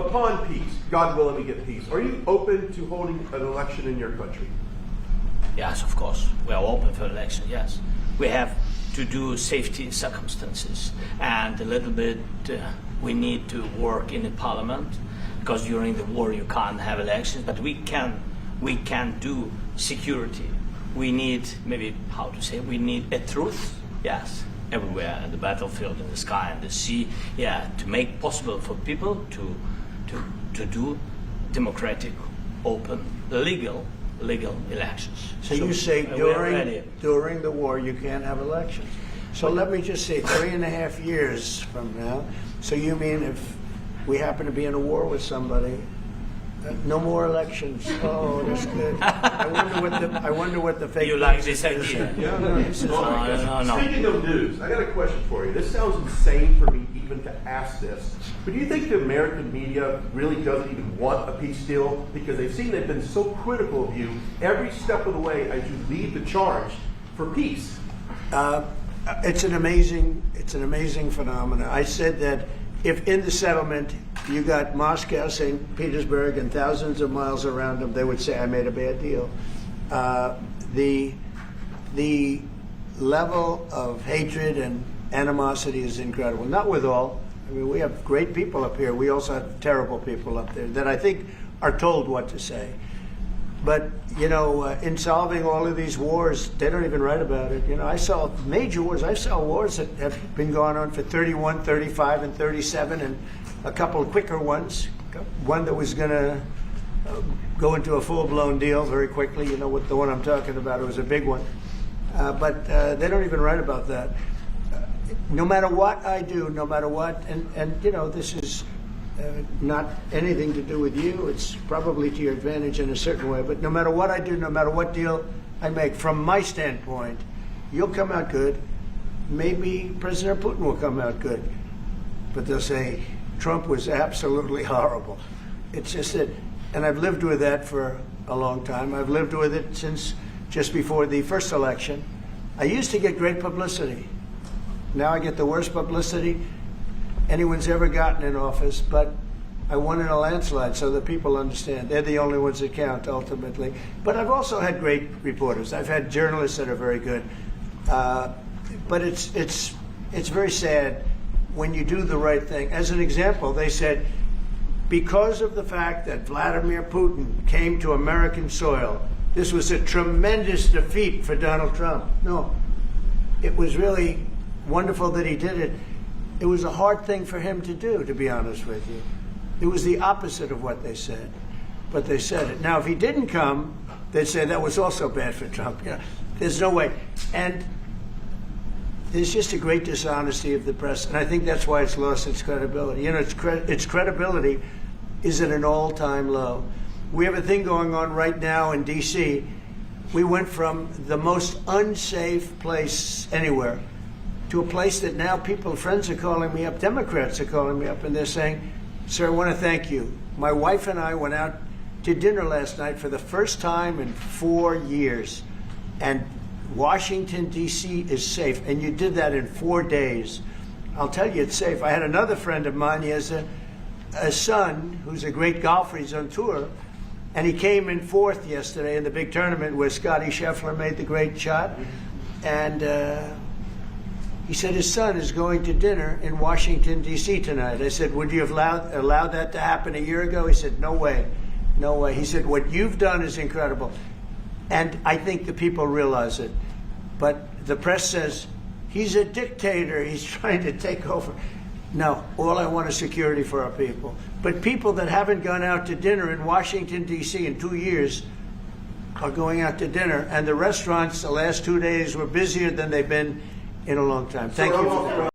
upon peace, God willing we get peace, are you open to holding an election in your country? Yes, of course. We are open for election, yes. We have to do safety circumstances, and a little bit we need to work in the parliament, because during the war you can't have elections, but we can do security. We need, maybe, how to say, we need a truth, yes, everywhere, in the battlefield, in the sky, in the sea, yeah, to make possible for people to do democratic, open, legal elections. So you say during the war you can't have elections. So let me just say 3.5 years from now, so you mean if we happen to be in a war with somebody, no more elections? Oh, that's good. I wonder what the fake. You like this idea? Yeah, No. Speaking of news, I got a question for you. This sounds insane for me even to ask this, but do you think the American media really doesn't even want a peace deal because they've been so critical of you every step of the way as you lead the charge for peace? It's an amazing phenomenon. I said that if in the settlement you got Moscow, St. Petersburg, and thousands of miles around them, they would say, I made a bad deal. The level of hatred and animosity is incredible. Not with all. I mean, we have great people up here. We also have terrible people up there that I think are told what to say. But, in solving all of these wars, they don't even write about it. I saw major wars. I saw wars that have been going on for 31, 35, and 37, and a couple of quicker ones. One that was going to go into a full-blown deal very quickly. The one I'm talking about, it was a big one. But they don't even write about that. No matter what I do, no matter what, and this is not anything to do with you. It's probably to your advantage in a certain way. But no matter what I do, no matter what deal I make, from my standpoint, you'll come out good. Maybe President Putin will come out good. But they'll say, Trump was absolutely horrible. It's just that, and I've lived with that for a long time. I've lived with it since just before the first election. I used to get great publicity. Now I get the worst publicity anyone's ever gotten in office, but I won in a landslide, so the people understand. They're the only ones that count, ultimately. But I've also had great reporters. I've had journalists that are very good. But it's very sad when you do the right thing. As an example, they said, because of the fact that Vladimir Putin came to American soil, this was a tremendous defeat for Donald Trump. No, it was really wonderful that he did it. It was a hard thing for him to do, to be honest with you. It was the opposite of what they said, but they said it. Now, if he didn't come, they'd say that was also bad for Trump. There's no way. And there's just a great dishonesty of the press, and I think that's why it's lost its credibility. Its credibility is at an all-time low. We have a thing going on right now in D.C. We went from the most unsafe place anywhere to a place that now friends are calling me up, Democrats are calling me up, and they're saying, sir, I want to thank you. My wife and I went out to dinner last night for the first time in 4 years, and Washington, D.C. is safe, and you did that in 4 days. I'll tell you, it's safe. I had another friend of mine, he has a son who's a great golfer, he's on tour, and he came in 4th yesterday in the big tournament where Scotty Scheffler made the great shot, and he said his son is going to dinner in Washington, D.C. tonight. I said, would you have allowed that to happen a year ago? He said, no way, no way. He said, what you've done is incredible. And I think the people realize it. But the press says, he's a dictator, he's trying to take over. No, all I want is security for our people. But people that haven't gone out to dinner in Washington, D.C. in 2 years are going out to dinner. And the restaurants the last 2 days were busier than they've been in a long time. Thank you for that.